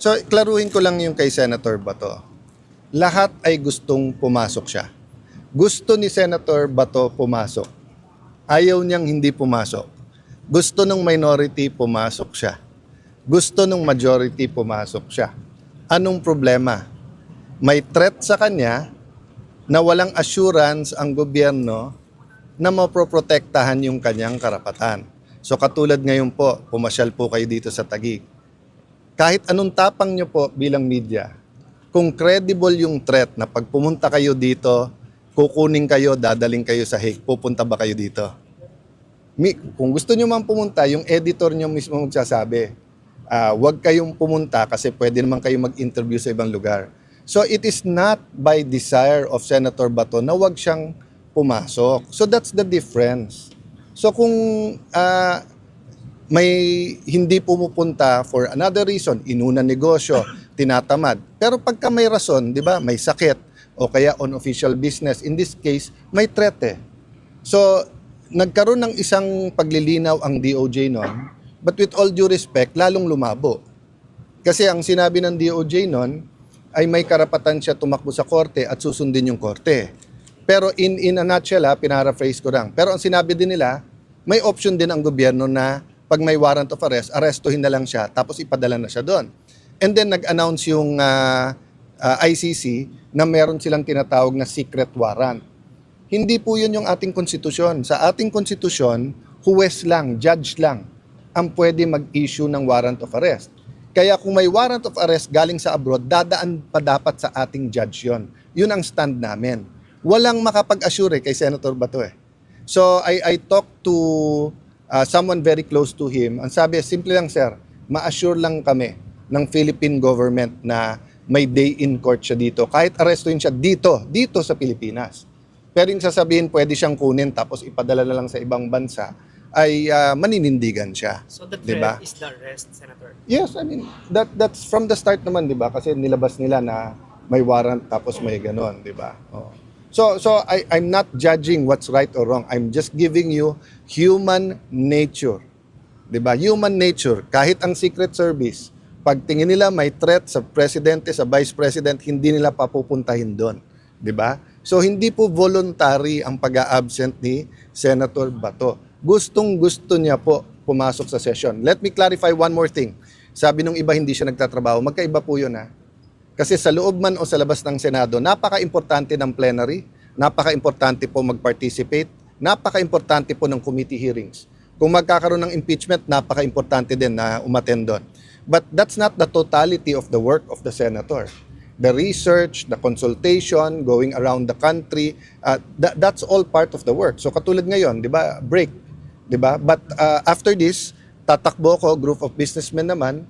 So, klaruhin ko lang yung kay Senator Bato. Lahat ay gustong pumasok siya. Gusto ni Senator Bato pumasok. Ayaw niyang hindi pumasok. Gusto ng minority pumasok siya. Gusto ng majority pumasok siya. Anong problema? May threat sa kanya na walang assurance ang gobyerno na mapoprotektahan yung kanyang karapatan. So katulad ngayon po, pumasyal po kayo dito sa Taguig. Kahit anong tapang nyo po bilang media, kung credible yung threat na pag pumunta kayo dito, kukunin kayo, dadaling kayo sa Hague, pupunta ba kayo dito? Kung gusto nyo man pumunta, yung editor nyo mismo magsasabi, huwag kayong pumunta kasi pwede naman kayo mag-interview sa ibang lugar. So it is not by desire of Senator Bato na huwag siyang pumasok. So that's the difference. So kung may hindi pumupunta for another reason, inuna negosyo, tinatamad. Pero pagka may rason, di ba, may sakit o kaya on official business, in this case, may threat eh. So nagkaroon ng isang paglilinaw ang DOJ noon, but with all due respect, lalong lumabo. Kasi ang sinabi ng DOJ noon ay may karapatan siya tumakbo sa korte at susundin yung korte. Pero in a nutshell, pinaraphrase ko lang. Pero ang sinabi din nila, may option din ang gobyerno na pag may warrant of arrest, arestuhin na lang siya tapos ipadala na siya doon. And then nag-announce yung ICC na meron silang tinatawag na secret warrant. Hindi po yun yung ating konstitusyon. Sa ating konstitusyon, huwes lang, judge lang ang pwede mag-issue ng warrant of arrest. Kaya kung may warrant of arrest galing sa abroad, dadaan pa dapat sa ating judge yun. Yun ang stand namin. Walang makapag-assure kay Senator Bato eh. So I talked to someone very close to him. Ang sabi, simple lang sir, ma-assure lang kami ng Philippine government na may day in court siya dito. Kahit arestuhin siya dito sa Pilipinas. Pero yung sasabihin, pwede siyang kunin tapos ipadala na lang sa ibang bansa, ay maninindigan siya. So the diba? threat is the arrest, Senator? Yes, I mean, that's from the start naman, di ba? Kasi nilabas nila na may warrant tapos may ganon, di ba? Oh. So I'm not judging what's right or wrong. I'm just giving you human nature. Di ba? Human nature. Kahit ang Secret Service, pag tingin nila may threat sa presidente, sa vice president, hindi nila papupuntahin doon. Di ba? So hindi po voluntary ang pag-a-absent ni Senator Bato. Gustong-gusto niya po pumasok sa session. Let me clarify one more thing. Sabi nung iba hindi siya nagtatrabaho, magkaiba po yun ha. Kasi sa loob man o sa labas ng Senado, napaka-importante ng plenary, napaka-importante po mag-participate, napaka-importante po ng committee hearings. Kung magkakaroon ng impeachment, napaka-importante din na umattend doon. But that's not the totality of the work of the senator. The research, the consultation, going around the country, that's all part of the work. So katulad ngayon, di ba, break, di ba? But after this, tatakbo ko, group of businessmen naman,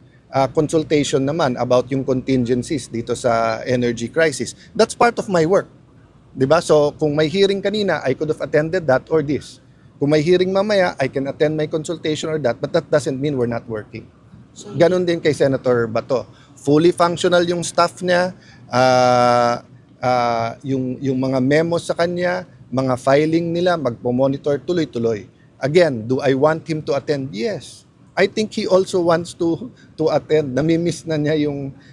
consultation naman about yung contingencies dito sa energy crisis. That's part of my work. Di ba? So kung may hearing kanina, I could have attended that or this. Kung may hearing mamaya, I can attend my consultation or that, but that doesn't mean we're not working. Ganon din kay Senator Bato. Fully functional yung staff niya, yung mga memos sa kanya, mga filing nila, magpo-monitor tuloy-tuloy. Again, do I want him to attend? Yes. I think he also wants to attend. Namimiss na niya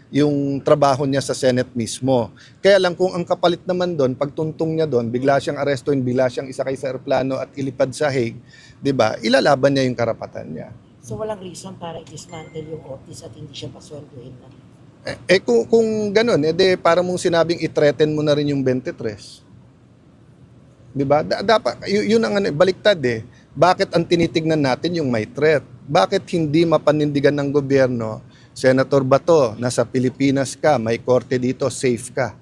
yung trabaho niya sa Senate mismo. Kaya lang kung ang kapalit naman doon, pagtuntong niya doon, bigla siyang arestuin, bigla siyang isakay sa eroplano at ilipad sa Hague, 'di ba? Ilalaban niya yung karapatan niya. So walang reason para i-dismantle yung office at hindi siya pasweldohin na? Kung ganun, para mong sinabing i-threaten mo na rin yung 23. 'Di ba? Dapat yun ang baliktad eh. Bakit ang tinitignan natin yung may threat? Bakit hindi mapanindigan ng gobyerno, Senator Bato, nasa Pilipinas ka, may korte dito, safe ka.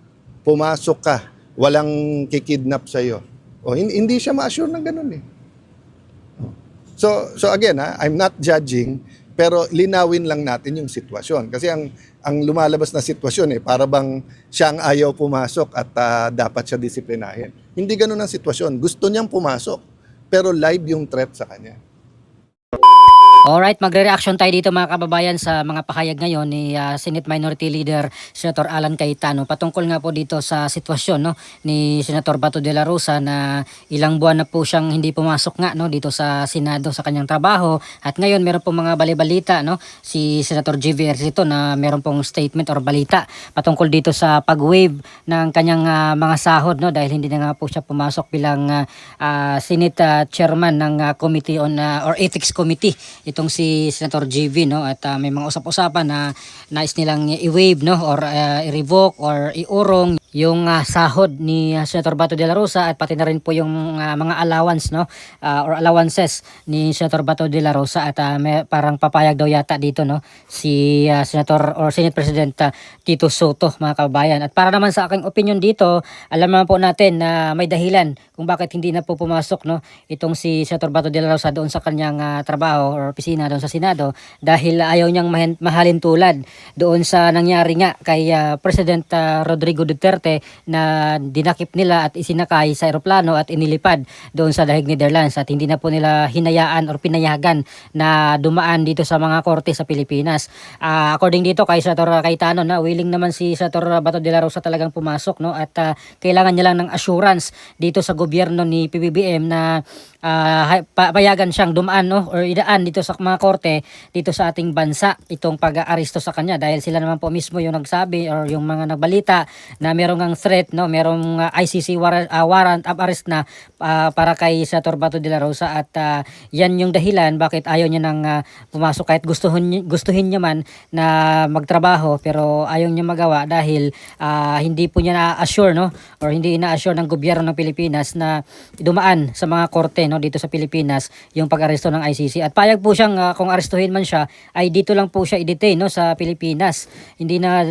Pumasok ka, walang kikidnap sa'yo. O, hindi siya ma-assure ng ganun eh. So again, I'm not judging, pero linawin lang natin yung sitwasyon. Kasi ang lumalabas na sitwasyon para bang siya ang ayaw pumasok at dapat siya disiplinahin. Hindi ganun ang sitwasyon. Gusto niyang pumasok, pero live yung threat sa kanya. Alright, magre-reaction tayo dito mga kababayan sa mga pahayag ngayon ni Senate Minority Leader Senator Alan Cayetano patungkol nga po dito sa sitwasyon no ni Senator Bato de la Rosa na ilang buwan na po siyang hindi pumasok nga no dito sa Senado sa kanyang trabaho, at ngayon meron pong mga balibalita no si Senator JV Ejercito na meron pong statement or balita patungkol dito sa pag-waive ng kanyang mga sahod no dahil hindi na nga po siya pumasok bilang Senate Chairman ng Committee on or Ethics Committee, itong si Senator JV no, at may mga usap-usapan na nais nilang i-waive no or i-revoke or iurong yung sahod ni Senator Bato de la Rosa, at pati na rin po yung mga allowance no or allowances ni Senator Bato de la Rosa, at may, parang papayag daw yata dito no si Senator or Senate President Tito Soto mga kababayan. At para naman sa aking opinion dito, alam naman po natin na may dahilan kung bakit hindi na po pumasok no itong si Senator Bato de la Rosa doon sa kanyang trabaho or opisina doon sa Senado, dahil ayaw niyang mahalin tulad doon sa nangyari nga kay President Rodrigo Duterte na dinakip nila at isinakay sa eroplano at inilipad doon sa Dahig, Netherlands, at hindi na po nila hinayaan or pinayagan na dumaan dito sa mga korte sa Pilipinas. According dito kay Senator Cayetano na willing naman si Senator Bato de la Rosa talagang pumasok no, at kailangan niya lang ng assurance dito sa gobyerno ni PBBM na payagan siyang dumaan no or idaan dito sa mga korte dito sa ating bansa itong pag-aaresto sa kanya, dahil sila naman po mismo yung nagsabi or yung mga nagbalita na merong ang threat no, merong ICC warrant of arrest na para kay Senator Bato de la Rosa, at yan yung dahilan bakit ayaw niya nang pumasok kahit gustuhin niya man na magtrabaho, pero ayaw niya magawa dahil hindi po niya na-assure no or hindi ina-assure ng gobyerno ng Pilipinas na dumaan sa mga korte no dito sa Pilipinas yung pag-aresto ng ICC, at payag po siyang kung arestuhin man siya ay dito lang po siya i-detain no sa Pilipinas, hindi na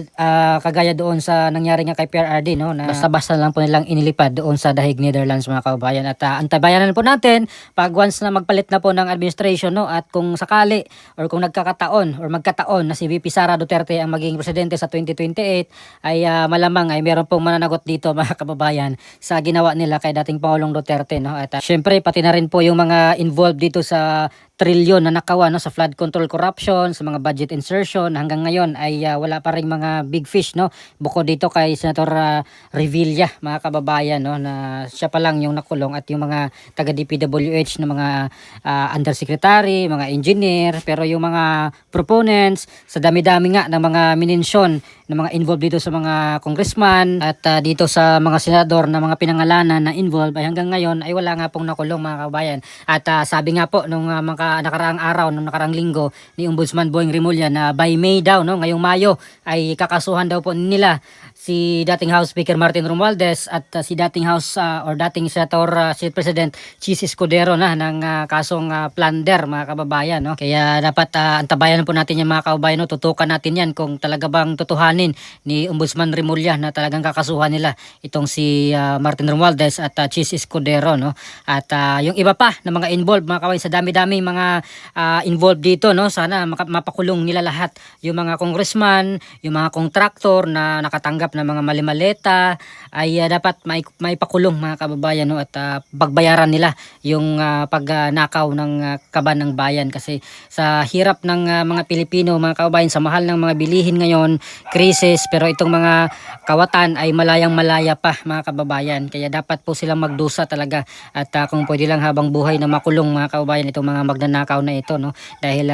kagaya doon sa nangyari nga kay PRRD no na basta-basta lang po nilang inilipad doon sa Dahig, Netherlands mga kababayan. At antabayanan po natin pag once na magpalit na po ng administration no, at kung sakali or kung nagkakataon or magkataon na si VP Sara Duterte ang maging presidente sa 2028 ay malamang ay meron pong mananagot dito mga kababayan sa ginawa nila kay dating Pangulong Duterte no, at syempre pati na rin po yung mga involved dito sa trilyon na nakawa no, sa flood control corruption, sa mga budget insertion. Hanggang ngayon ay wala pa ring mga big fish no, bukod dito kay Senator Revilla mga kababayan no, na siya pa lang yung nakulong, at yung mga taga DPWH na mga undersecretary, mga engineer, pero yung mga proponents sa dami-dami nga ng mga minensyon ng mga involved dito sa mga congressman at dito sa mga senador na mga pinangalanan na involved ay hanggang ngayon ay wala nga pong nakulong mga kababayan. At sabi nga po nung mga nakaraang araw, nung nakaraang linggo ni Ombudsman Boying Rimulya na by May daw no, ngayong Mayo ay kakasuhan daw po nila si dating House Speaker Martin Romualdez at si dating House or dating Senator si President Chis Escudero na ng kasong plunder mga kababayan no. Kaya dapat antabayan po natin yan mga kababayan no, tutukan natin yan kung talaga bang tutuhanin ni Ombudsman Rimulya na talagang kakasuhan nila itong si Martin Romualdez at Chis Escudero no. At yung iba pa na mga involved mga kababayan, sa dami-dami mga involved dito no, sana mapakulong nila lahat, yung mga congressman, yung mga contractor na nakatanggap ng mga malimaleta ay dapat maipakulong mga kababayan no, at pagbayaran nila yung pagnakaw ng kaban ng bayan, kasi sa hirap ng mga Pilipino mga kababayan, sa mahal ng mga bilihin ngayon, krisis, pero itong mga kawatan ay malayang malaya pa mga kababayan, kaya dapat po silang magdusa talaga, at kung pwede lang habang buhay na makulong mga kababayan itong mga magnanakaw na ito no, dahil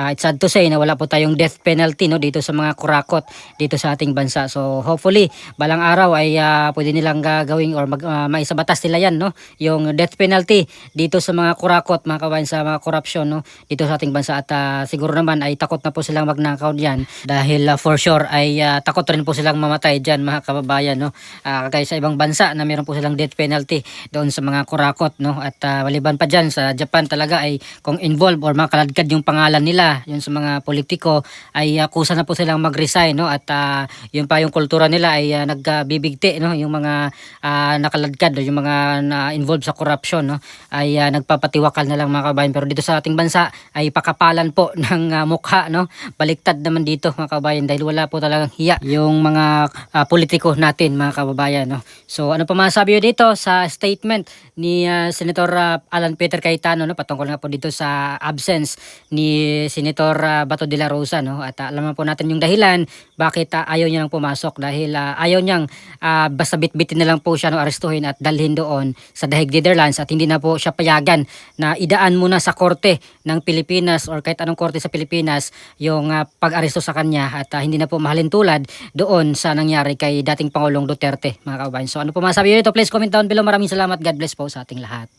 it's sad to say na wala po tayong death penalty no dito sa mga kurakot dito sa ating bansa. So hopefully balang araw ay pwede nilang gagawing or maisabatas nila yan no, yung death penalty dito sa mga kurakot mga kabayan, sa mga corruption no dito sa ating bansa. At siguro naman ay takot na po silang magnakaw diyan, dahil for sure ay takot rin po silang mamatay diyan mga kababayan no, kagaya sa ibang bansa na meron po silang death penalty doon sa mga kurakot no. At maliban pa diyan sa Japan talaga ay kung involved or makaladkad yung pangalan nila yun sa mga politiko ay kusa na po silang mag-resign no, at yun pa yung kultura nila ay nagbibigti, no, yung mga nakaladkad, yung mga na involved sa corruption, no, ay nagpapatiwakal na lang mga kabayan. Pero dito sa ating bansa ay pakapalan po ng mukha, no, baliktad naman dito mga kabayan dahil wala po talagang hiya yung mga politiko natin mga kababayan, no. So ano pa masasabi nyo dito sa statement ni Senator Alan Peter Cayetano, no, patungkol nga po dito sa absence ni Senator Bato de la Rosa, no, at alam po natin yung dahilan bakit ayaw niya nang pumasok dahil ayaw niyang basta bitbitin na lang po siya, no, arestuhin at dalhin doon sa Dahig Netherlands at hindi na po siya payagan na idaan muna sa korte ng Pilipinas or kahit anong korte sa Pilipinas yung pag-aresto sa kanya at hindi na po mahalin tulad doon sa nangyari kay dating Pangulong Duterte mga kababayan. So ano po masasabi nyo dito? Please comment down below. Maraming salamat. God bless po sa ating lahat.